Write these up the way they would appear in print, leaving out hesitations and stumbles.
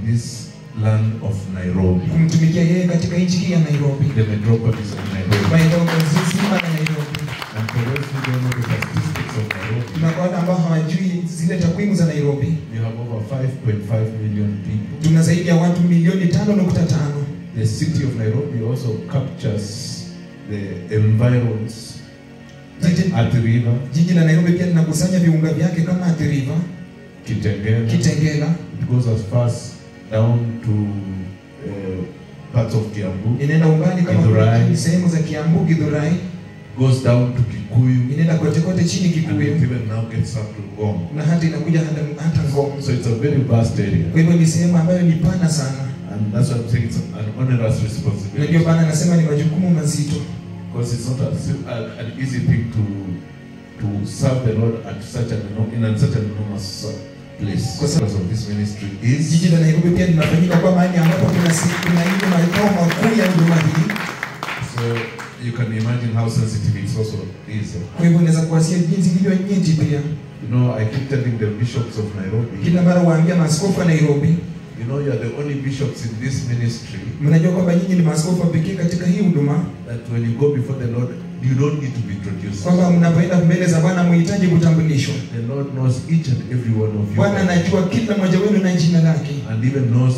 this land of Nairobi. Kumtumikia yeye katika nchi hii ya Nairobi. The metropolis of Nairobi. Maeneo mazima ya Nairobi. And for those who don't know the statistics of Nairobi, na kwa wale ambao hawajui zile takwimu za Nairobi, we have over 5.5 million people. Tuna zaidi ya watu milioni 5.5. The city of Nairobi also captures the environs at the river. Jiji la Nairobi pia linakusanya viunga vyake kama Athi River, Kitengela. It goes as far down to parts of Kiambu. Inaenda umbali kama sehemu za Kiambu, Githurai. Goes down to Kikuyu. Inaenda kote chini Kikuyu. And even now gets up to Ngong. Na hata inakuja hata Ngong. So it's a very vast area. Kwa hivyo ni sehemu ambayo ni pana sana. And that's why I'm saying it's an onerous responsibility. Ndio bana nasema ni majukumu mazito. Because it's not an easy thing to serve the Lord at such an enormous place. Because of this ministry is jiji la Nairobi pia linafanyika kwa mahali ambapo kuna ile makao makuu ya huduma hii. So you can imagine how sensitive it also is. Kwa hivyo unaweza kuasikia jinsi ilivyo nyeti pia. You know, I keep telling the bishops of Nairobi. Kila mara waambia maaskofu wa Nairobi. You know, you are the only bishops in this ministry. Mnajua kwamba nyinyi ni maaskofu pekee katika hii huduma. That when you go before the Lord, you don't need to be introduced. Kwamba mnapoenda mbele za Bwana mhitaji kutambulishwa. The Lord knows each and every one of you. Bwana anajua kila mmoja wenu na jina lake. And even knows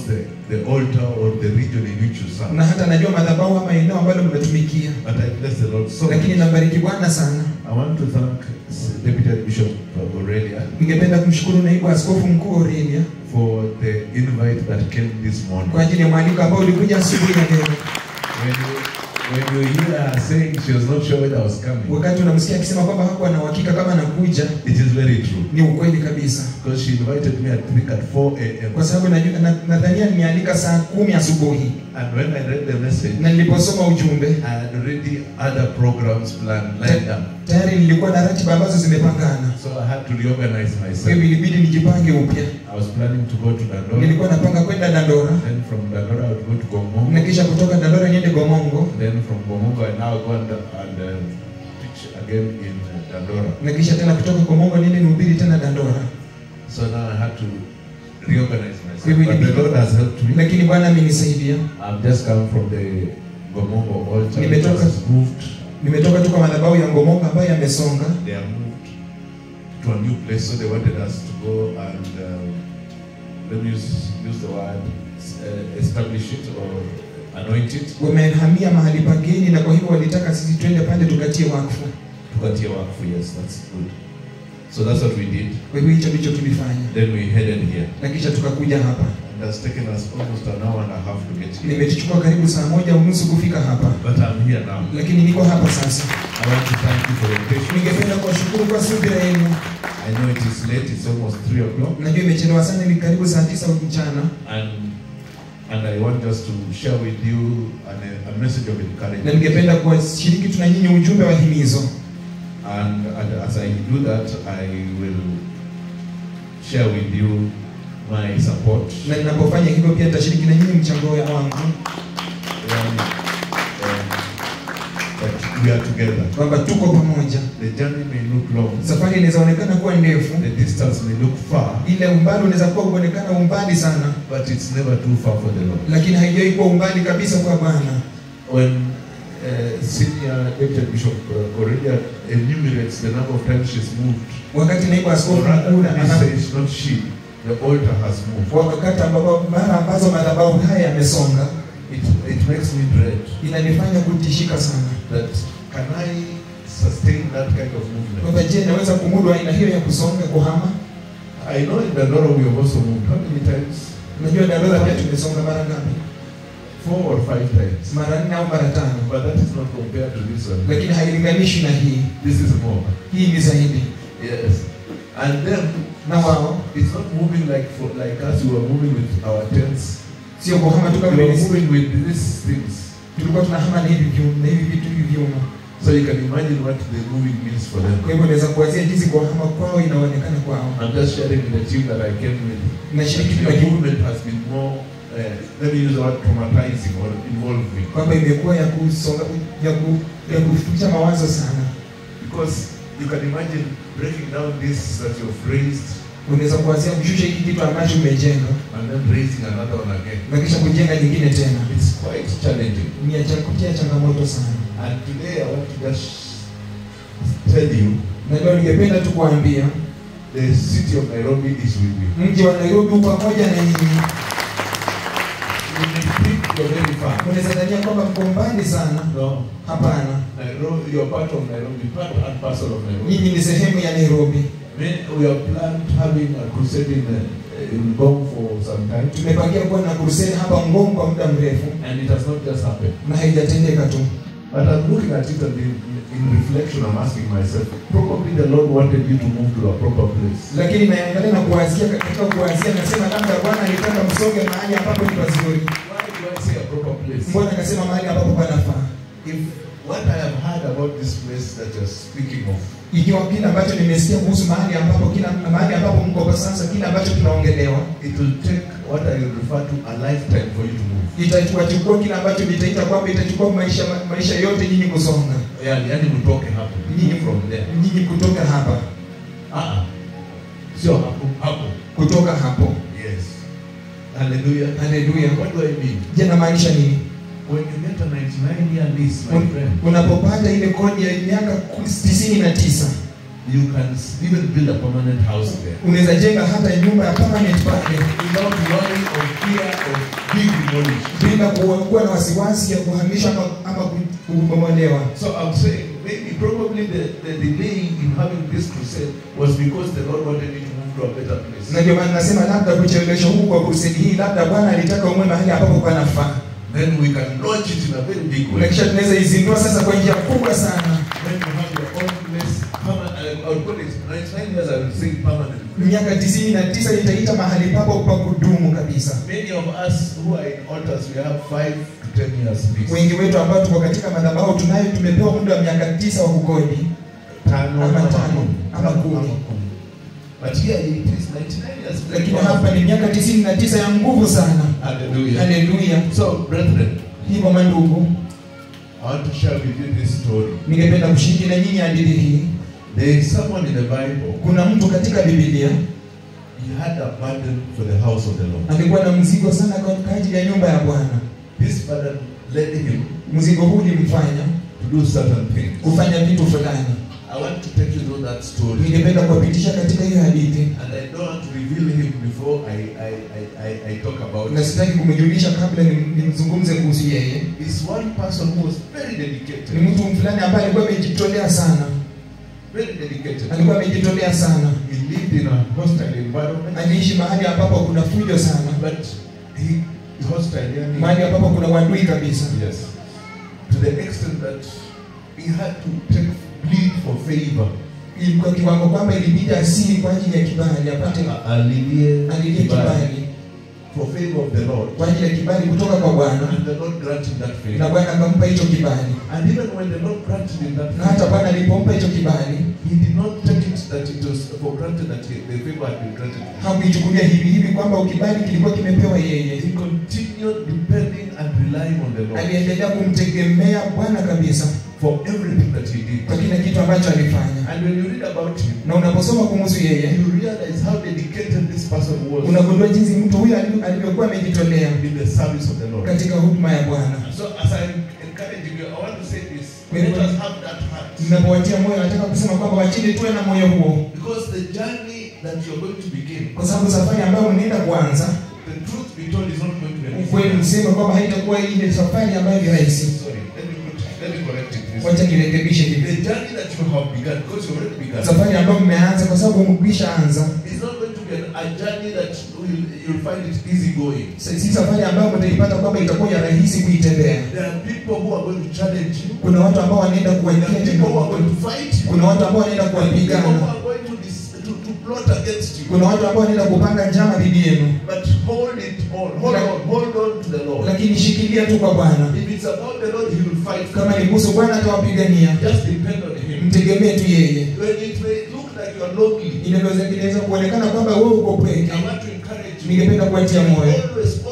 the altar or the region in which you serve. Na hata anajua madhabahu ama eneo ambalo mmetumikia. But I bless the Lord so much. Lakini nabariki Bwana sana. I want to thank Deputy Bishop Aurelia. Ningependa kumshukuru naibu askofu mkuu Aurelia for the invite that came this morning. Kwa ajili ya mwaliko ambao ulikuja asubuhi ya leo. When you hear her saying she was not sure whether I was coming. Wakati unamsikia akisema kwamba hakuwa na uhakika kama anakuja. It is very true. Ni ukweli kabisa. Because she invited me at 4 a.m. Kwa sababu nadhania nimeandika saa 10 asubuhi. And when I read the message, na niliposoma ujumbe, I had already other programs planned lined up. Tayari nilikuwa na ratiba ambazo zimepangana. So I had to reorganize myself. Kwa hivyo ilibidi nijipange upya. I was planning to go to Dandora. Nilikuwa napanga kwenda Dandora. Then from Dandora I would go to Gomongo. Na kisha kutoka Dandora niende Gomongo. Then from Gomongo I now go and teach again in Dandora. Na kisha tena kutoka Gomongo niende nihubiri tena Dandora. So now I had to reorganize myself. But the Lord has helped me. Lakini Bwana amenisaidia. I've just come from the Gomongo altar. Nimetoka tu kwa madhabahu ya Gomongo ambayo yamesonga. They are moved to a new place, so they wanted us to go and let me use the word establish it or anoint it. Wamehamia mahali pageni na kwa hivyo walitaka sisi twende pale tukatie wakfu. Tukatie wakfu, yes, that's good. So that's what we did. Kwa hivyo hicho ndicho tulifanya. Then we headed here. Na kisha tukakuja hapa. It has taken us almost an hour and a half to get here. Nimechukua karibu saa 1:30 kufika hapa. But I'm here now. Lakini niko hapa sasa. I want to thank you for your patience. Ningependa kuwashukuru kwa subira yenu. I know it is late, it's almost 3 o'clock. Najua imechelewa sana, ni karibu saa 9 mchana. And I want just to share with you a message of encouragement. Na ningependa kuwashiriki tuna nyinyi ujumbe wa himizo. And as I do that, I will share with you my support. Na ninapofanya hivyo pia nitashiriki na nyinyi mchango wangu. That we are together. Kwamba tuko pamoja. The journey may look long. Safari inaweza onekana kuwa ndefu. The distance may look far. Ile umbali unaweza kuwa uonekana umbali sana. But it's never too far for the Lord. Lakini haijawahi kuwa umbali kabisa kwa Bwana. When Senior Deputy Bishop Aurelia enumerates the number of times she's moved. Wakati naibu askofu says not she, the altar has moved. Wakati ambapo mara ambazo madhabahu haya yamesonga, it makes me dread. Inanifanya kutishika sana. That can I sustain that kind of movement? Kwa je, naweza kumudu aina hiyo ya kusonga kuhama? I know in Dandora we have also moved. How many times? Unajua Dandora pia tumesonga mara ngapi? 4 or 5 times. Mara 4 au mara 5. But that is not compared to this one. Lakini hailinganishi na hii. This is more. Hii ni zaidi. Yes. And then now it's not moving like us who are moving with our tents. Sio kuhama tu kama we are moving with these things. Tulikuwa tunahama na hivi vitu hivi. So you can imagine what the moving means for them. Kwa hivyo naweza kuanzia jinsi kuhama kwao inaonekana kwao. I'm just sharing with the team that I came with. The movement has been more let me use the word traumatizing or involving. Kwamba imekuwa ya kusonga ya kuficha mawazo sana. Because you can imagine breaking down this that you've raised. Unaweza kuanzia kushusha hiki kitu ambacho umejenga and then raising another one again. na kisha kujenga nyingine tena. It's quite challenging. Ni ya changamoto sana. And today I want to just tell you, Na leo ningependa tu kuambia the city of Nairobi is with you. mji wa Nairobi uko pamoja na nyinyi. You may think you're very far. Unaweza dhania kwamba mko mbali sana. No. Hapana. Nairobi, you're part of Nairobi, part and parcel of Nairobi. Nyinyi ni sehemu ya Nairobi. We have planned having a crusade in Ngong for some time. Tumepangia kuwa na crusade hapa Ngong kwa muda mrefu And it has not just happened. na haijatendeka tu. But I'm looking at it and in reflection I'm asking myself, probably the Lord wanted you to move to a proper place. Lakini naangalia na kuanzia katika kuanzia nasema labda Bwana alitaka msonge mahali ambapo ni pazuri. Why do I say a proper place? Mbona akasema mahali ambapo panafaa? If what I have heard about this place that you're speaking of, Ikiwa kile ambacho nimesikia kuhusu mahali ambapo mko kwa sasa, kile ambacho kinaongelewa, it will take what I will refer to a lifetime for you to move. itachukua kile ambacho nitaita kwamba itachukua maisha yote nyinyi kusonga. Yani mtoke hapo. Nyinyi From there. Nyinyi kutoka hapa. Sio hapo. Kutoka hapo. Yes. Hallelujah. Hallelujah. What do I mean? Je, namaanisha nini? When you get a 99-year lease, my friend, Unapopata ile kodi ya miaka 99, you can even build a permanent house there. unaweza jenga hata nyumba ya permanent pale Without worry or fear of being demolished. bila kuwa na wasiwasi ya kuhamishwa ama kubomolewa. So I'm saying maybe probably the delay in having this crusade was because the Lord wanted you to move to a better place. Na ndio maana nasema labda kucheleweshwa huku kwa crusade hii, labda Bwana alitaka umwe mahali ambapo panafaa. Then we can launch it in a very big way. Na kisha tunaweza izindua sasa kwa njia kubwa sana. When you have your own place, I would call it 99 years, I will say permanent. Miaka 99 nitaita mahali papo pa kudumu kabisa. Many of us who are in altars, we have 5 to 10 years lease. Wengi wetu ambao tuko katika madhabahu tumepewa muda wa miaka 9 wa kukodi. Tano ama 10. But here it is 99 years. Lakini hapa ni miaka 99 ya nguvu sana. Hallelujah. Hallelujah. So, brethren, Hivyo mandugu, I want to share with you this story. ningependa kushiriki na nyinyi hadithi hii. There is someone in the Bible. Kuna mtu katika Biblia He had a burden for the house of the Lord. alikuwa na mzigo sana kwa ajili ya nyumba ya Bwana. This burden led him Mzigo huu ulimfanya to do certain things. kufanya vitu fulani. I want to take you through that story. Ningependa kuwapitisha katika hiyo hadithi. And I don't want to reveal him before I talk about Na it. sitaki kumjulisha kabla nimzungumze kuhusu yeye. He's one person who was very Ni dedicated. mtu fulani ambaye alikuwa amejitolea sana. Very dedicated. Alikuwa amejitolea sana. He lived in a hostile environment. Aliishi mahali ambapo kuna fujo sana. But he hostile, yani, Mahali ambapo kuna wadui kabisa. yes. To the extent that he had to plead for favor. Kwa kiwango kwamba ilibidi asili kwa ajili ya kibali apate alilie kibali for favor of the Lord. kwa ajili ya kibali kutoka kwa Bwana. And the Lord granted that favor. Na Bwana akampa hicho kibali. And even when the Lord granted him that Na hata favor, Bwana alipompa hicho kibali, he did not take it that it was for granted that the favor had been granted. hakuichukulia hivi kwamba ukibali kilikuwa kimepewa yeye. He continued depending and relying on the Lord Aliendelea kumtegemea Bwana kabisa for everything that he did. kwa kila kitu ambacho alifanya. And when you read about him, Na unaposoma kuhusu yeye, you realize how dedicated this person was unagundua jinsi mtu huyu alivyokuwa amejitolea in the service of the Lord. katika huduma ya Bwana. So as I'm encouraging you, I want to say this. When Let we- us have that heart. Ninapowatia moyo, nataka kusema kwamba wachini tuwe na moyo huo, Because the journey that you're going to begin, kwa sababu safari ambayo unaenda kuanza, the truth be told, is not going to be an easy ukweli one. msema kwamba haitakuwa ile safari ambayo ni rahisi. Sorry, let me correct it. Wacha nirekebishe hivi. The journey that you have begun, because you already begun, Safari ambayo mmeanza, kwa sababu mmekwisha anza, is not going to be a journey that you'll find it easy going. si safari ambayo mtaipata kwamba itakuwa ya rahisi kuitembea. There are people who are going to challenge you. Kuna watu ambao wanaenda There kuwaekea are people who are changamoto. going to fight you. Kuna watu ambao wanaenda There are people who kuwapigana. are going to plot against you. Kuna watu ambao wanaenda kupanga njama dhidi yenu. But hold it on. Hold on to the Lord. Lakini shikilia tu kwa Bwana. If it's about the Lord, He will fight. Kama ni kuhusu Bwana atawapigania. Just depend on Him. Mtegemee tu yeye. When it may look like you are lonely, Inaweza kuonekana kwamba wewe uko pweke. I want to encourage you. Ningependa kuwatia moyo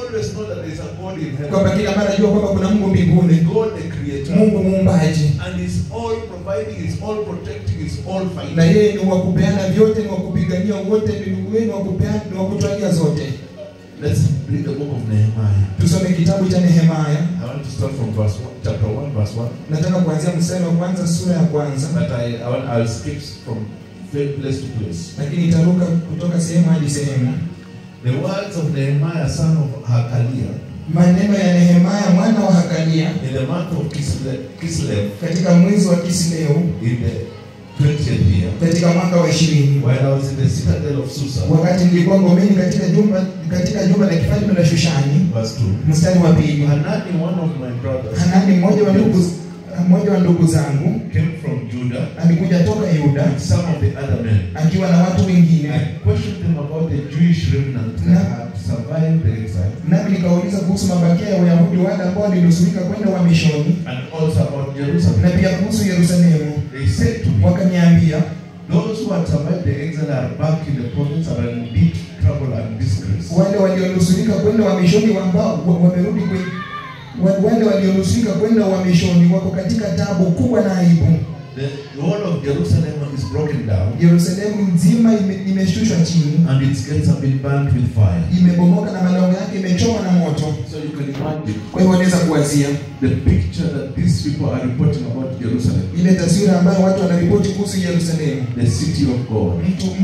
Always know that there is a God in heaven. kwamba kila mara jua kwamba kuna Mungu mbinguni, God the creator. Mungu muumbaji, And he's all providing, he's all protecting, he's all na fighting. yeye ni wa kupeana vyote, ni wa kupigania wote, ni ndugu wenu wa kupeana, ni wa kutwalia zote. Let's read the book of Nehemiah. Tusome kitabu cha Nehemia. I want to start from chapter 1, verse 1. Nataka kuanzia mstari wa kwanza sura ya kwanza, But I'll skip from place to place. lakini itaruka kutoka sehemu hadi sehemu. The words of Nehemiah, son of Hakaliah, Maneno ya Nehemia mwana wa Hakalia in the month of Kislev, katika mwezi wa Kisleu in the 20th year, katika mwaka wa 20, while I was in the citadel of Susa. wakati nilikuwa ngomeni katika jumba la kifalme la Shushani. Verse 2. Mstari wa pili. Hanani, one of my brothers, Hanani mmoja wa ndugu zangu came from Judah alikuja toka Yuda with some of the other men. akiwa na watu wengine, I questioned them about the Jewish remnant that had survived the exile, nami nikauliza kuhusu mabakia ya Wayahudi wale ambao walinusurika kwenda uhamishoni, and also about Jerusalem. na pia kuhusu Yerusalemu. They said to me, Wakaniambia, those who had survived the exile are back in the province are in deep trouble and disgrace. wale walionusurika kwenda uhamishoni ambao wamerudi wale walionusurika kwenda uhamishoni wako katika taabu kubwa na aibu. The wall of Jerusalem is broken down, Yerusalemu nzima imeshushwa chini, and its gates have been burnt with fire. imebomoka na malango yake imechomwa na moto. So you can imagine Kwa hiyo wanaweza kuwazia the picture that these people are reporting about Jerusalem, ile taswira ambayo watu wanaripoti kuhusu Yerusalemu, the city of God.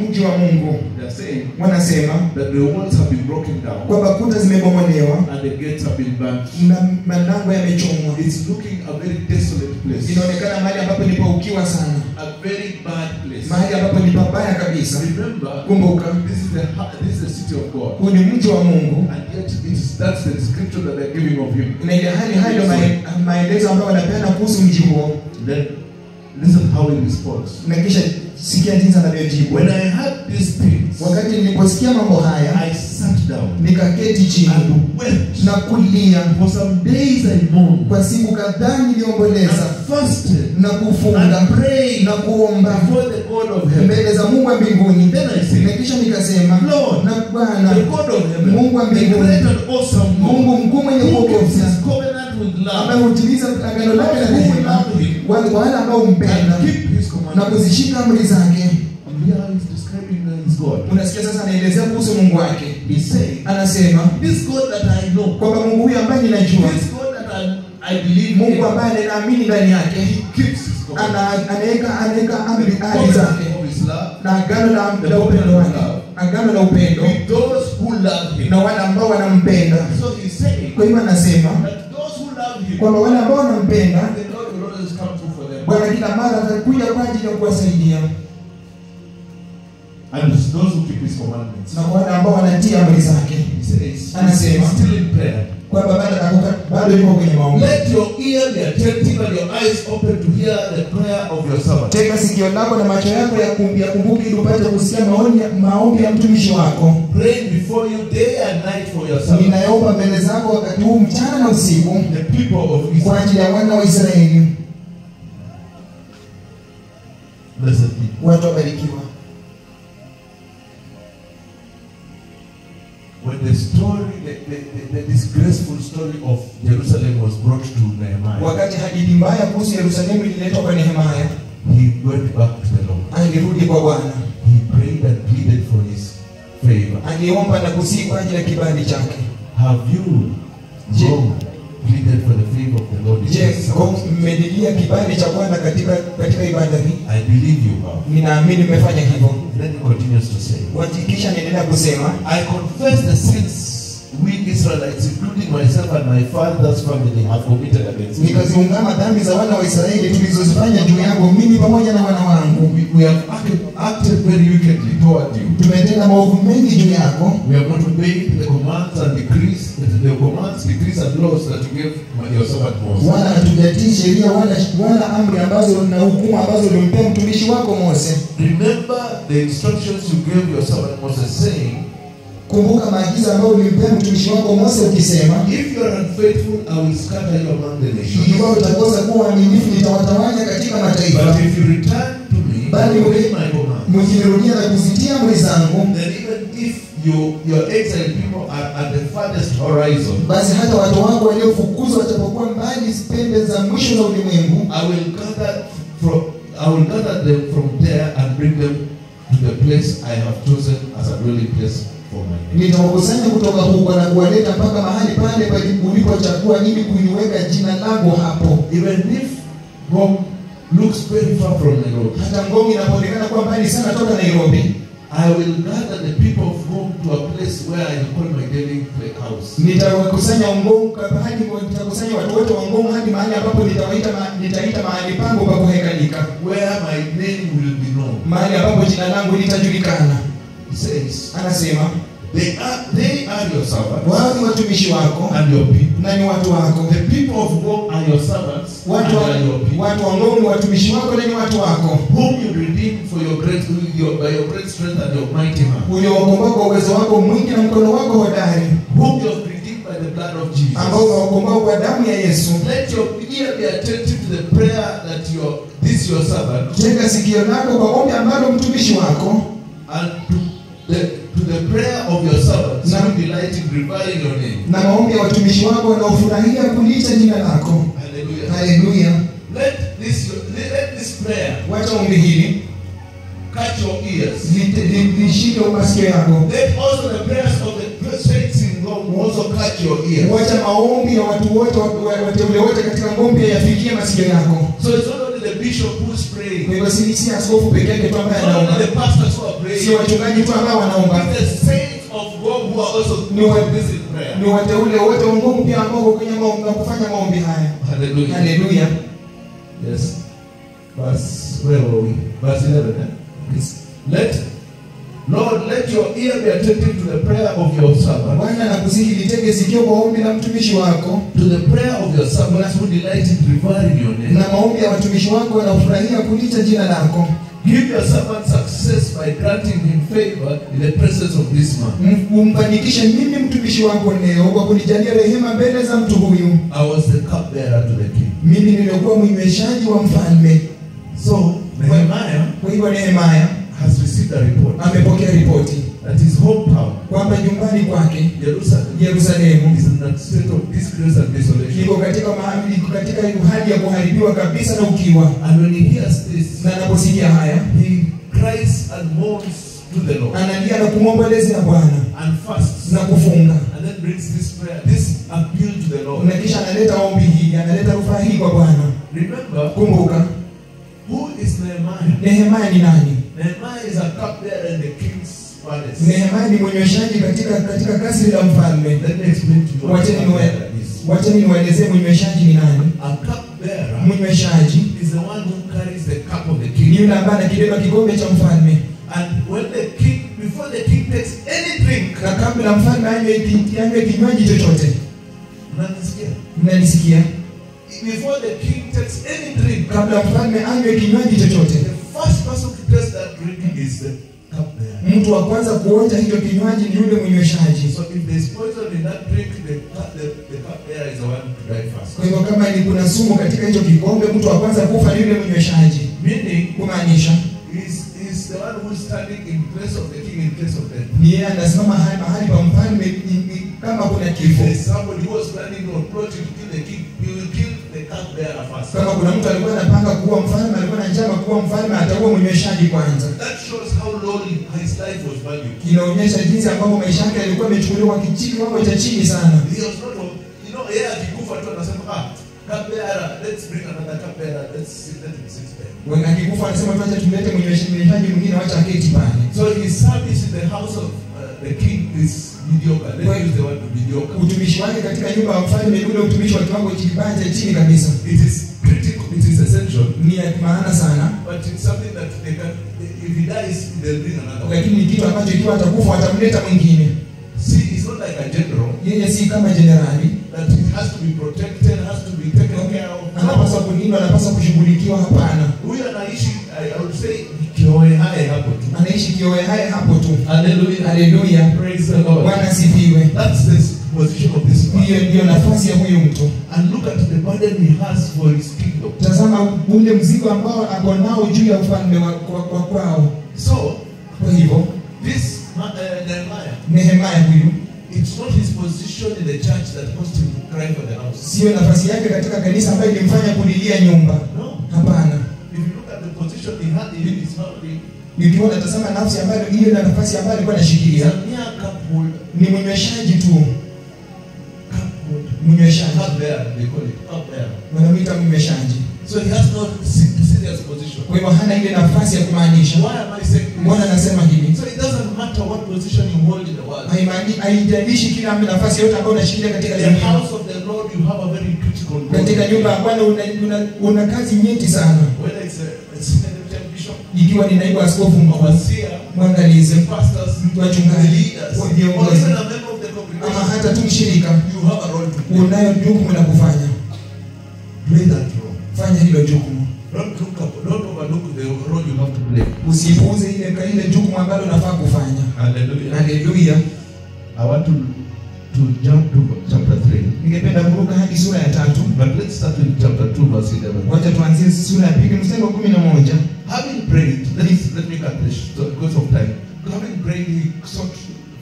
mji wa Mungu. They are saying Wanasema that the walls have been broken down kwamba kuta zimebomolewa and the gates have been burnt. na malango yamechomwa. It's looking a very desolate place, Inaonekana mahali ambapo ni paukiwa sana, a very bad place. mahali ambapo ni pabaya kabisa. Remember, Kumbuka, this is the city of God, huu ni mji wa Mungu, and yet that's the description that they're giving of him. na ile hali hayo maelezo ambayo wanapeana kuhusu mji huo. Then listen how he responds. Na kisha sikia jinsi anavyojibu. When I heard these things, Wakati niliposikia mambo haya, I sat down nikaketi chini and wept. na kulia. For some days I mourned, Kwa siku kadhaa niliomboleza and fasted, na kufunga and prayed na kuomba before the God of heaven. mbele za Mungu wa mbinguni. Then I said, Na kisha nikasema, Lord, na Bwana the God of heaven, Mungu wa the mbinguni, great and awesome God, Mungu mkuu mwenye who keeps kuogofya, his covenant with ambaye love, hutimiza agano lake na rehema, wale ambao humpenda and keep his na commandments. kuzishika amri zake. And here he's describing his God. Unasikia sasa anaelezea kuhusu Mungu wake. He said, Anasema this God that I know, kwamba Mungu huyu ambaye ninajua, this God that I believe, Mungu ambaye ninaamini ndani yake, he keeps his covenant. anaweka amri ahadi zake Covenant of his love na agano la upendo wake, agano la upendo with those who love him. na wale ambao wanampenda. So he's saying Kwa hiyo anasema that those who love him, kwamba wale ambao wanampenda, the Lord will always come through for them. Bwana kila mara atakuja kwa ajili ya kuwasaidia, And those who keep his commandments. na kwa wale ambao wanatii amri zake. He says, Anasema he's still in prayer. kwamba bado yuko kwenye maombi. Let your ear be attentive and your eyes open to hear the prayer of your servant. Tega sikio lako na macho yako yakumbuke ili upate kusikia maombi ya mtumishi wako. Praying before you day and night for your servant, Ninaomba mbele zako wakati huu mchana na usiku the people of kwa Israel. ajili ya wana wa Israeli. Blessed people. Watu wabarikiwa. When the story, the disgraceful story of Jerusalem was brought to Nehemiah, Wakati hadithi mbaya kuhusu Yerusalemu ililetwa kwa Nehemia, he went back to the Lord. alirudi kwa Bwana. He prayed and pleaded for his favor. Aliomba na kusihi kwa ajili ya kibali chake. Have you pleaded for the favor of the Lord? Je, mmedilia kibali cha Bwana katika ibada hii? I believe you have. Ninaamini mmefanya hivyo. Then he continues to say, Kisha niendelea kusema, I confess the sins we Israelites, including myself and my father's family, have committed against you. nikaziungama dhambi za wana wa Israeli tulizozifanya juu yangu mimi pamoja na wana wangu. We have acted very wickedly toward you. Tumetenda maovu mengi juu yako. We have not obeyed the commands and decrees and laws that you gave your servant Moses. Wala hatujatii sheria wala amri ambazo na hukumu ambazo ulimpea mtumishi wako Mose. Remember the instructions you gave your servant Moses, saying, Kumbuka maagizo ambayo ulimpea mtumishi wako Mose ukisema, if you are unfaithful, I will scatter you among the nations. ikiwa utakosa kuwa waaminifu nitawatawanya katika mataifa. But if you return to me, Bali obey my commands, mkinirudia na kuzitia amri zangu, then even if your exiled people are at the farthest horizon, basi hata watu wako waliofukuzwa watapokuwa mbali pembe za mwisho za ulimwengu, I will gather them from there and bring them to the place I have chosen as a dwelling place for my name. Nitawakusanya kutoka huko na kuwaleta mpaka mahali pale ulipochagua ili kuliweka jina langu hapo. Even if Ngong looks very far from Nairobi, hata Ngong inapoonekana kwa mbali sana toka Nairobi, I will gather the people of Ngong to a place where I call my dwelling house. Nitawakusanya Ngong hadi nitakusanya watu wote wa Ngong hadi mahali ambapo nitaita mahali pangu pa kuhekalika, where my name will be known, mahali ambapo jina langu litajulikana. He says, anasema they are your servants, wao ni watumishi wako and your people, na ni watu wako. The people of Ngong are your servants, watu wa Ngong ni watumishi wako na ni watu wako, whom you redeemed for your great by your great strength and your mighty hand, uliowakomboa kwa uwezo wako mwingi na mkono wako hodari, whom you have redeemed by the blood of Jesus, ambao umewakomboa kwa damu ya Yesu. Let your ear be attentive to the prayer that your servant, tega sikio lako kwa ombi ambalo mtumishi wako, and to the prayer of your servants who delight in reviling your name, na maombi ya watumishi wako wanaofurahia kuliita jina lako. Hallelujah. Hallelujah. Let this prayer, wacha ombi hili catch your ears, lishike masikio yako. Let also the prayers of the saints in Ngong also catch your ears. Wacha maombi ya watu wote wateule wote katika Ngong pia yafikie masikio yako. So it's not only the bishop who's praying, kwa hivyo si askofu pekee yake tu ambaye anaomba, the pastors who are praying, si wachungaji tu ambao wanaomba, the saints of God who are also doing this in prayer. Ni wateule wote wa Mungu pia ambao kwenye maombi na kufanya maombi haya. Hallelujah. Hallelujah. Yes. Where were we? Verse 11. Yes. Lord, let your ear be attentive to the prayer of your servant. Bwana nakusihi litege sikio kwa ombi la mtumishi wako. To the prayer of your servants who delight in reviling your name. Na maombi ya watumishi wako wanaofurahia kuliita jina lako. Give your servant success by granting him favor in the presence of this man. Umfanikishe mimi mtumishi wako leo kwa kunijalia rehema mbele za mtu huyu. I was the cupbearer to the king. Mimi nilikuwa mnyweshaji wa mfalme. So Nehemiah, kwa hivyo Nehemiah has received a report. Amepokea ripoti that his hometown, kwamba nyumbani kwake Jerusalem is in that state of disgrace and desolation. Iko katika hali ya kuharibiwa kabisa na ukiwa. And when he hears this, na anaposikia haya, he cries and mourns to the Lord. Analia na kumwomboleza Bwana. And fasts na kufunga. And then brings this prayer, this appeal to the Lord. Na kisha analeta ombi hili, analeta rufaa hii kwa Bwana. Remember, kumbuka, who is Nehemiah? Nehemiah ni nani? Nehemiah is a cupbearer in the king's palace. Nehemiah ni mnyweshaji katika kasri la mfalme. Let me explain to you. Wacheni niwaelezee mnyweshaji ni nani. A cupbearer, mnyweshaji, is the one who carries the cup of the king. Yule ambaye anakibeba kikombe cha mfalme. And when the king, before the king takes any drink, na kabla mfalme anywe kinywaji chochote. Mnanisikia? Before the king takes any drink, kabla mfalme anywe kinywaji chochote, the first person to taste that drink is the cupbearer. Mtu wa kwanza kuonja hiyo kinywaji ni yule mnyweshaji. So if there is poison in that drink, the cupbearer is the one to die first. Kwa hivyo kama kuna sumu katika hicho kikombe, mtu wa kwanza kufa ni yule mnyweshaji. Meaning, kumaanisha is the one who is standing in place of the king in case of death. Ni yeye anasimama mahali pa mfalme kama kuna kifo. There is somebody who was planning or plotting to kill the king, he will kill the cupbearer first. Kama kuna mtu alikuwa anapanga kuua mfalme, alikuwa na njama kuua mfalme, ataua mnyweshaji kwanza. That shows how lowly his life was valued. Inaonyesha jinsi ambavyo maisha yake yalikuwa yamechukuliwa kiwango cha chini sana. He was not, yeye akikufa tu anasema cupbearer, let's bring another cupbearer, let him sit there. When akikufa anasema tuache tumlete mnyweshaji mwingine, acha aketi pale. So his service in the house of the king is mediocre. Let's use the word mediocre. Utumishi wake katika nyumba ya mfalme ni ule utumishi wa kiwango cha chini kabisa. It is critical, it is essential. Ni ya maana sana. But it's something that they can, if he dies, they'll bring another one. Lakini kitu ambacho ikiwa atakufa watamleta mwingine. See, it's not like a general. Yeye si kama generali. That it has to be protected, has to be taken care of. Anapaswa kulindwa, anapaswa kushughulikiwa, hapana. Huyu anaishi, I would say, kioe hai hapo tu. Anaishi kioe hai hapo tu. Hallelujah. Hallelujah. Praise the Lord. Bwana asifiwe. That's the position of this man. Hiyo ndio nafasi ya huyu mtu. And look at the burden he has for his kingdom. Tazama ule mzigo ambao ako nao juu ya ufalme wa kwao. So, kwa hivyo, this Nehemia huyu it's not his position in the church that caused him to cry for the house. sio nafasi yake katika kanisa ambayo ilimfanya kulilia nyumba. No. Hapana. If you look at the position he had in his family, Nikiona tazama nafsi ambayo hiyo na nafasi ambayo alikuwa anashikilia. mere couple, Ni mnyweshaji tu. Mnyweshaji. up there, they call it up there. Wanamuita mnyweshaji. So he has no serious position. Kwa hivyo hana ile nafasi ya kumaanisha. Why am I saying this? Mbona nasema hivi? So it doesn't matter what position you hold in the world. Haijalishi kila nafasi yote ambayo unashikilia katika The jamii. house of the Lord, you have a very critical role. Katika nyumba ya Bwana una kazi nyeti sana. Whether it's a bishop, Ikiwa ni naibu askofu mkuu, overseer, mwangalizi, pastors, wachungaji, leaders, or viongozi, even a member of the ama congregation, hata tu mshirika, you have a role to play. unayo jukumu la kufanya. Play that role. Fanya hilo jukumu. Don't overlook the role you have to play. Usipuuze ile jukumu ambalo unafaa kufanya. Hallelujah. Haleluya. I want to jump to chapter 3. Ningependa kuruka hadi sura ya 3. But let's start with chapter 2, verse 11. Wacha tuanzie sura ya 2 mstari wa 11. Having prayed, let me cut this because of time. Having prayed, he sought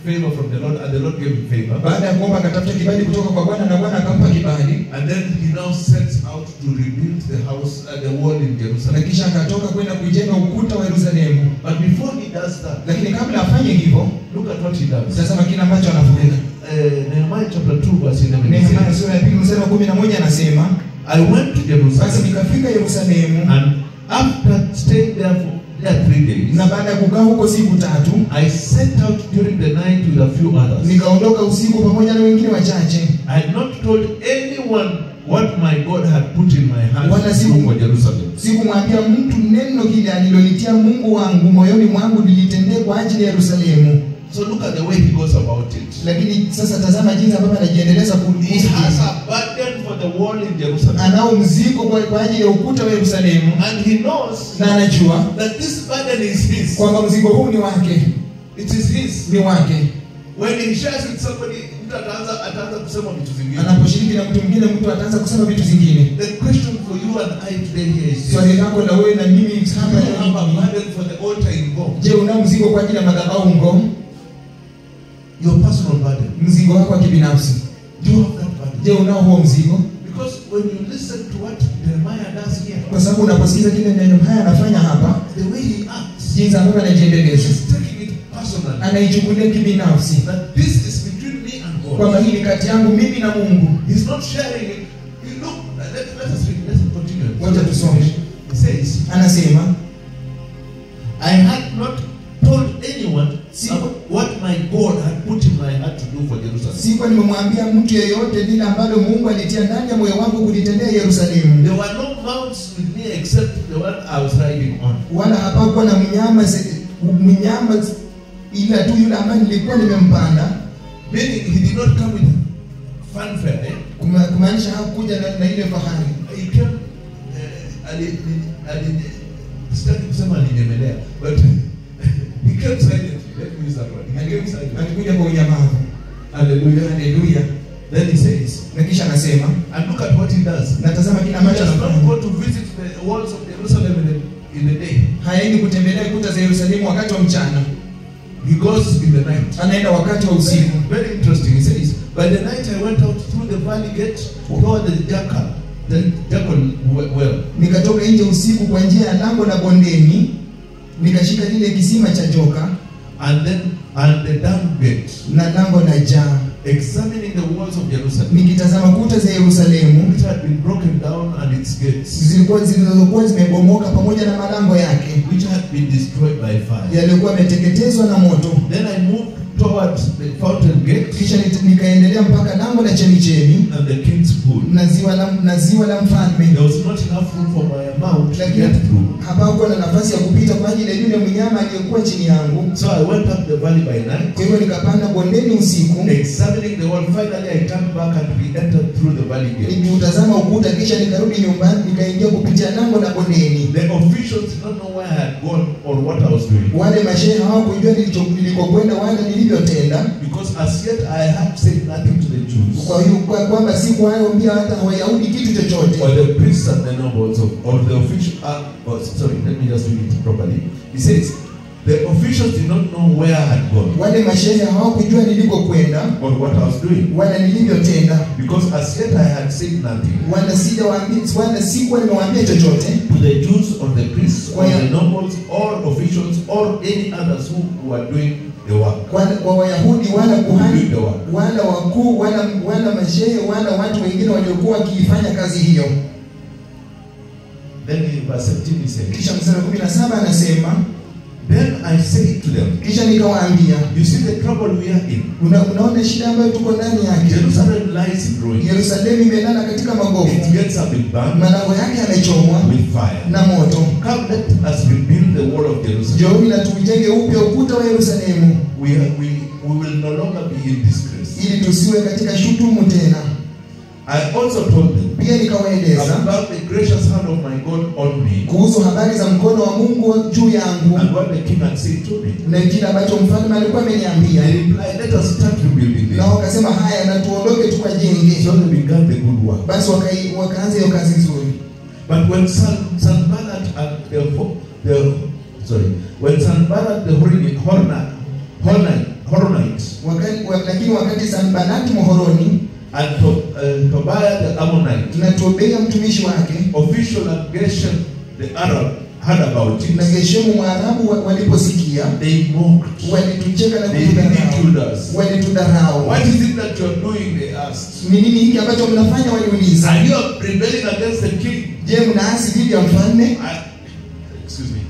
favor from the Lord, and the Lord gave him favor. Baada ya kuomba akatafuta kibali kutoka kwa Bwana na Bwana akampa kibali. And then he now sets out to rebuild the house and the wall in Na Jerusalem. kisha akatoka kwenda kujenga ukuta wa Yerusalemu. But before he does that, Lakini kabla afanye hivyo, look at what he does. tazama kile ambacho anafanya. Nehemiah chapter 2, verse 11. Nehemia sura ya 2 mstari wa 11 anasema, I went to basi Jerusalem, nikafika Yerusalemu, and after staying there for 3 days, na baada ya kukaa huko siku 3, I set out during the night with a few others. nikaondoka usiku pamoja na wengine wachache. I had not told anyone what my God had put in my heart Wala to do for Jerusalem. Sikumwambia mtu neno hili alilolitia Mungu wangu moyoni mwangu nilitendee kwa ajili ya Yerusalemu. So look at the way he goes about it. Lakini sasa tazama jinsi ambavyo anajiendeleza He kuhusu. has a burden for the wall in Jerusalem. Anao mzigo kwa ajili ya ukuta wa Yerusalemu, And he knows na anajua that this burden is his. kwamba mzigo huu ni wake, It is his. ni wake. When he shares with somebody, mtu ataanza kusema vitu vingine. Anaposhiriki na mtu mwingine, mtu ataanza kusema vitu zingine. The question for you and I today here is, Swali lako la wewe na mimi do hapa you have a ni, burden for the altar in God? je, unao mzigo kwa ajili ya madhabahu Ngong? Your personal burden. Mzigo wako wa kibinafsi. Do you have that burden? Je, unao huo mzigo? Because when you listen to what Jeremiah does here, Kwa sababu unaposikiza kile neno haya anafanya hapa, the way he acts, jinsi ambavyo anajiendeleza, he's taking it personally. anaichukulia kibinafsi, That this is between me and God. kwamba hii ni kati yangu mimi na Mungu. He's not sharing it. You look, let us read. Let's continue. Wacha tusome. He says, Anasema, I had not told anyone what my God had put in my heart to do for Jerusalem. sikuwa nimemwambia mtu yeyote lile ambalo Mungu alitia ndani ya moyo wangu kulitendea Yerusalemu. There were no mounts with me except the one I was riding on. Wala hapakuwa na mnyama ila tu yule ambaye nilikuwa nimempanda. Meaning he did not come with fanfare. Eh? Kumaanisha hakuja na ile fahari. He came, sitaki kusema alinyemelea, but he came silently. Let me use that word. He came silently. Alikuja kwa unyamavu. Hallelujah. Haleluya. Then he says, Na kisha anasema, and look at what he does. na tazama kile He ambacho does not anafanya. go to visit the walls of Jerusalem in the day. Haendi kutembelea kuta za Yerusalemu wakati wa mchana. He goes in the night. Anaenda wakati wa usiku. Very interesting. He says, by the night I went out through the valley gate toward the Jackal well. Nikatoka nje usiku kwa njia ya lango la bondeni, nikashika lile kisima cha joka And the dung gate, na lango la jaa, examining the walls of Jerusalem, nikitazama kuta za Yerusalemu which had been broken down and its gates, zilizokuwa zimebomoka pamoja na malango yake which had been destroyed by fire. yaliokuwa yameteketezwa na moto. Then I moved towards the fountain gate Kisha nikaendelea mpaka lango la chemichemi and the king's pool. na ziwa la mfalme. There was not enough room for my mount to Lakini get through. hapakuwa na nafasi ya kupita kwa ajili ya yule mnyama aliyekuwa chini yangu. So I went up the valley by night, Kwa hivyo nikapanda bondeni usiku, examining the wall. Finally I turned back and we entered through the valley gate. nikiutazama ukuta, kisha nikarudi nyumbani, nikaingia kupitia lango la bondeni. The officials did not know where I had gone or what I was doing, Wale mashehe hawakujua nilikokwenda wala nilivyotenda, because as yet I had said nothing to the Jews kwa hiyo kwamba sikuwaambia hata Wayahudi kitu chochote. or the priests and the nobles of the official. Sorry, let me just read it properly. He says, The officials did not know where I had gone Wale mashehe hawakujua nilikokwenda or what I was doing, wala nilivyotenda, because as yet I had said nothing wala sikuwa nimewaambia chochote to the Jews or the priests or Why- the nobles or officials or any others who were doing the work. kwa Wayahudi wala kuhani Doing the work. wala wakuu wala mashehe wala watu wengine waliokuwa wakiifanya kazi hiyo. Then in verse 17 he said, Kisha mstari wa 17 anasema, then I said to them, kisha nikawaambia, you see the trouble we are in. unaona shida ambayo tuko ndani yake. Jerusalem lies in ruins. Yerusalemu imelala katika magofu, It gets up in burned malango yake yamechomwa with fire. na moto. Come, let us rebuild the wall of Jerusalem. Njooni na tujenge upya ukuta wa Yerusalemu, We will no longer be in disgrace. ili tusiwe katika shutumu tena. I also told them Pia nikawaeleza about the gracious hand of my God on me kuhusu habari za mkono wa Mungu juu yangu and what the king had said to me. na kile ambacho mfalme alikuwa ameniambia. They replied, let us start rebuilding Na this. wakasema haya, na tuondoke tukajenge. So they began the good work. Basi wakaanza hiyo kazi nzuri. But when Sanballat and when Sanballat the Horonite Lakini wakati Sanbalati Mhoroni and Tobiah the Ammonite, na Tobia mtumishi wake official and Geshem the Arab, heard about na it, Geshemu Mwarabu waliposikia, they mocked. walitucheka na They kutudharau. ridiculed us. Walitudharau. What is it that you are doing? They asked. Ni nini hiki ambacho mnafanya? Waliuliza. Are you rebelling against the king? Je, mnaasi dhidi ya mfalme? Excuse me.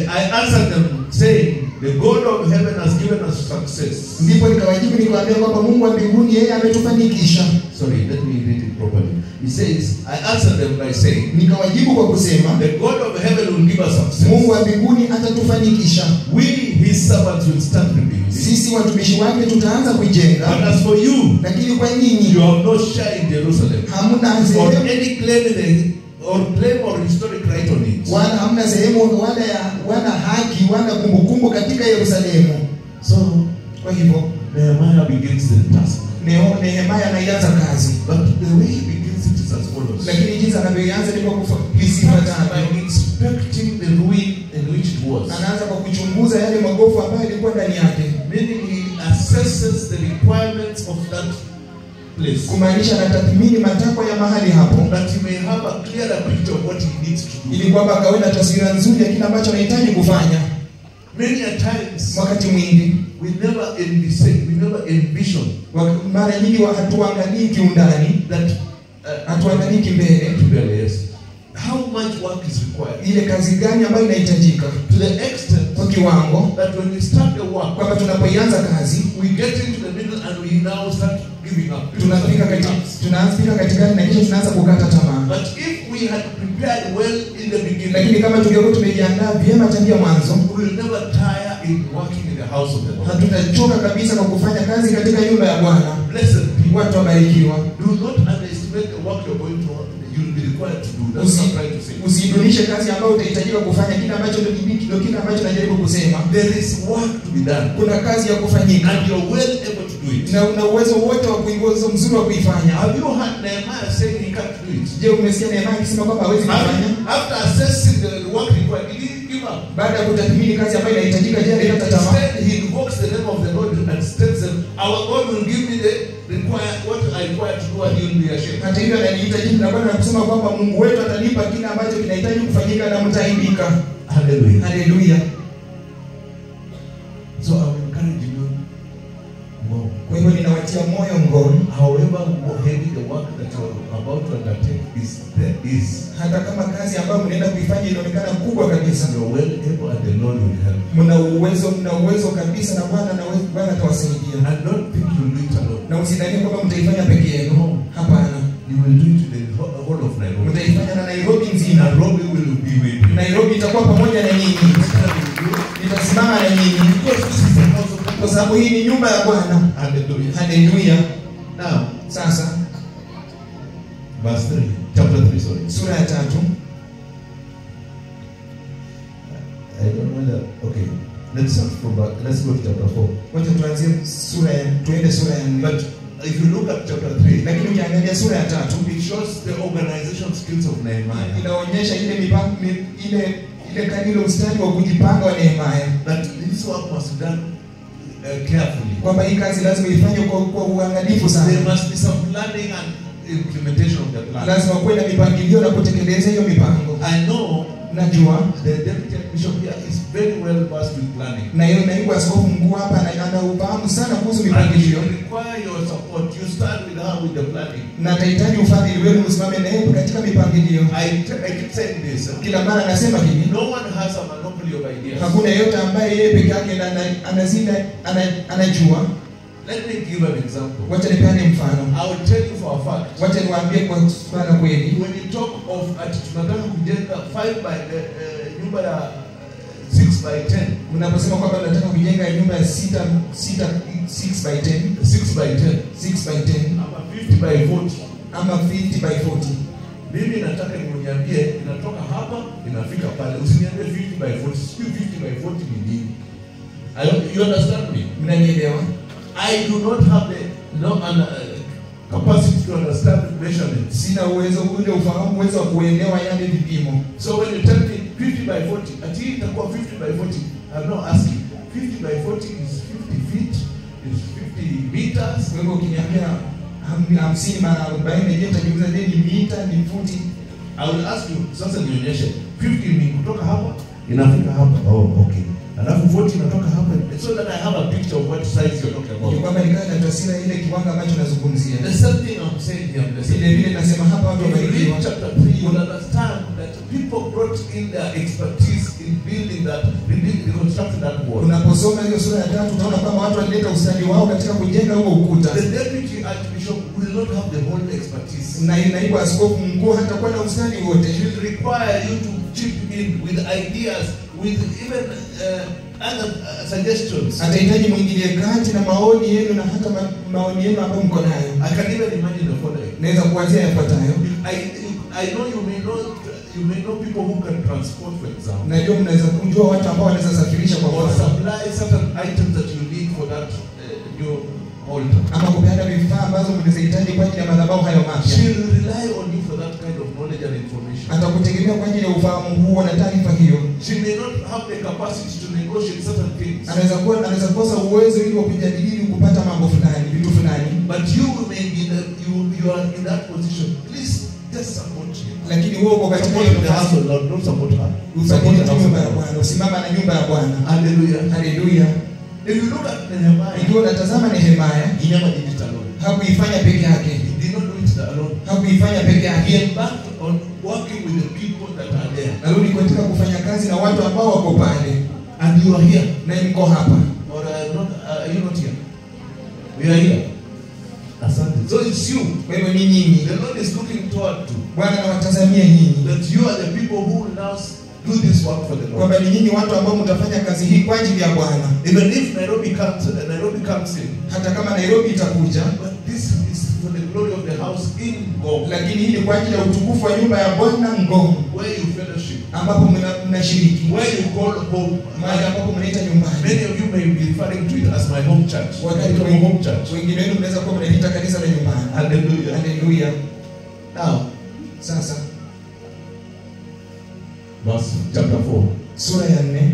I answered them saying, the God of heaven has given us success. Ndipo nikawajibu nikawaambia kwamba Mungu wa mbinguni yeye ametufanikisha. Sorry, let me read it properly. He says, I answered them by saying, Nikawajibu kwa kusema, the God of heaven will give us success. Mungu wa mbinguni atatufanikisha. We, his servants, will start rebuilding. Sisi watumishi wake tutaanza kujenga. But as for you, Lakini kwa nyinyi you have no share in Jerusalem hamna or sehemu any claim or historic right on it. wala hamna sehemu wala haki wala kumbukumbu katika Yerusalemu. So Kwa hivyo Nehemiah begins the task. Nehemia anaianza kazi. But the way he begins it is as follows. Lakini jinsi anavyoanza ni kwa kufuata By inspecting the ruin in which it was. anaanza kwa kuchunguza yale magofu ambayo yalikuwa ndani yake. Meaning he assesses the requirements of that place. Kumaanisha anatathmini matakwa ya mahali hapo, That he may have a clearer picture of what he needs to do. ili kwamba akawe na taswira nzuri ya kile ambacho anahitaji kufanya. Many a times Wakati mwingi we never envision mara nyingi hatuangalii kiundani, that hatuangalii kimbele, yes, how much work is required. ile kazi gani ambayo inahitajika, To the extent kwa kiwango that when we start the work, kwamba tunapoianza kazi we get into the middle and we now start giving up. tunaanza katikati na kisha tunaanza kukata tamaa. But if we had prepared well in the beginning, Lakini kama tungekuwa tumejiandaa vyema tangia mwanzo, we will never tire in working in the house of the Lord. hatutachoka kabisa kwa kufanya kazi katika nyumba ya Bwana. Blessed people, Watu wabarikiwa. do not underestimate the work you're going to you'll be required to do. That's what I'm trying to say. Usidunishe kazi ambayo utahitajika kufanya. Kile ambacho ndio kile ambacho najaribu kusema. There is work to be done. Kuna kazi ya kufanyika. And you're well able to do it. Na una uwezo wote wa uwezo mzuri wa kuifanya. Have you heard Nehemiah saying he can't do it? Je, umesikia Nehemia akisema kwamba hawezi kufanya? After assessing the work required, he didn't give up. Baada ya kutathmini kazi ambayo inahitajika, je, alikata tamaa? Instead, he invokes the name of the Lord and states that our God will give me what I require to do and he will be ashamed. Hata hivyo ananiita jina la Bwana na kusema kwamba Mungu wetu atanipa kile ambacho kinahitaji kufanyika na mtaibika. Hallelujah. Haleluya. So I'm encouraging you. Wow. Kwa hivyo ninawatia moyo mkono, However heavy the work that you're about to undertake is, hata kama kazi ambayo mnaenda kuifanya inaonekana kubwa kabisa, you're well able and the Lord will help. mna uwezo kabisa na Bwana atawasaidia. And don't think you'll do it alone. Na usidhani kwamba mtaifanya peke yenu. Hapana. You will do it to the whole of Nairobi. Mtaifanya na Nairobi nzima. Nairobi will be with you. Nairobi itakuwa pamoja na nyinyi. Nitasimama na nyinyi. Because this is the house of God. Kwa sababu hii ni nyumba ya Bwana. Hallelujah. Haleluya. Now, Sasa verse 3, chapter 3, sorry. sura ya 3. I don't know that. Okay. Let's go to chapter 4. Wacha tuanzie tuende sura ya 4. But if you look at chapter 3, Lakini ukiangalia sura ya 3, it shows the organization skills of Nehemiah. inaonyesha ile ile ustadi wa kujipanga wa Nehemia. That this work must be done carefully. Kwamba hii kazi lazima ifanywe kwa uangalifu sana. There must be some planning and implementation of the plan. Lazima kuwe na mipangilio na kutekeleza hiyo mipango. I know Najua the deputy bishop here is very well versed with planning. na yeye naibu askofu mkuu hapa ana ufahamu sana kuhusu And mipangilio. you require your support. You start with her with the planning. Na tahitaji ufadhili wenu usimame na yeye katika mipangilio. I keep saying this. Kila mara nasema hivi, No one has a monopoly of ideas. hakuna yeyote ambaye yeye peke yake anajua. Let me give an example. Wacha nipeane mfano. I will tell you for a fact. Wacha niwaambie kwa sababu kweli. When you talk of tunataka kujenga 5 by nyumba ya 6 by 10. Unaposema kwamba unataka kujenga nyumba ya 6 by 10, 6 by 10, 6 by 10 ama 50 by 40. ama 50 by 40. Mimi nataka nionyambie inatoka hapa inafika pale. Usiniambie 50 by 40. Sio 50 by 40 ni nini? You understand me? Mnanielewa? I do not have the capacity to understand measurements. Sina uwezo uwezo wa kuelewa yale vipimo. So when you tell me 50 by 40, ati itakuwa 50 by 40, I'm not asking. 50 by 40 is 50 feet, is 50 meters. Kwa hivyo ukiniambia 50 mara 40 je, utajiuliza ni mita, ni futi? I will ask you, sasa nionyeshe 50 ni kutoka hapa inafika hapa. Oh, okay. Alafu 40 inatoka hapa, so that I have a picture of what size you're talking about. Kwamba nikawa na taswira ile kiwango ambacho nazungumzia. The same thing I'm saying here. Vile vile nasema hapa watu wamebarikiwa. In chapter 3 you will understand that people brought in their expertise in building that, reconstructing that wall. Unaposoma hiyo sura ya 3 utaona kwamba watu walileta ustadi wao katika kujenga huo ukuta. The deputy archbishop will not have the whole expertise. Na naibu askofu mkuu hatakuwa na ustadi wote. He will require you to chip in with ideas, with even other suggestions. Atahitaji mwingilie kati na maoni yenu na hata maoni yenu ambayo mko nayo. I can even imagine the following. Naweza kuanzia yafuatayo. I know you may know people who can transport, for example. Najua mnaweza kujua watu ambao wanaweza safirisha kwa Or mfano. supply certain items that you need for that new altar. Ama kupeana vifaa ambazo mnahitaji kwa ajili ya madhabahu hayo mapya. She will rely on you for that kind of knowledge and information. Atakutegemea kwa ajili ya ufahamu huo na taarifa hiyo. She may not have the capacity to negotiate certain things. Anaweza kosa uwezo ili wa kujadili kupata mambo fulani, vitu fulani. But you may be you are in that position. Please just support her. Lakini wewe uko katika Support the house of Lord, don't support her. Support the nyumba ya Bwana. Usimama na nyumba ya Bwana. Hallelujah. Hallelujah. If you look at Nehemiah, Ikiwa unatazama Nehemia, he never did it alone. hakuifanya peke yake. He did not do it alone. Hakuifanya peke He yake. embarked on working with the people that are there. Narudi katika kufanya kazi na watu ambao wako pale. And you are here. Na mko hapa. Or are you not here? We are here. Asante. So it's you. Kwa hivyo ni nyinyi. The Lord is looking toward to. Bwana anawatazamia nyinyi. That you are the people who will now do this work for the Lord. Kwamba ni nyinyi watu ambao mtafanya kazi hii kwa ajili ya Bwana. Even if Nairobi comes in. Hata kama Nairobi itakuja, But this is for the glory of the house in Ngong. lakini hii ni kwa ajili ya utukufu wa nyumba ya Bwana Ngong, Where you fellowship. ambapo mnashiriki. Where you call home. Mahali ambapo mnaita nyumbani. Many of you may be referring to it as my home church. Wakati My home church. wengine wenu mnaweza kuwa mnaita kanisa la nyumbani. Hallelujah. Hallelujah. Now, Sasa verse chapter 4. sura ya 4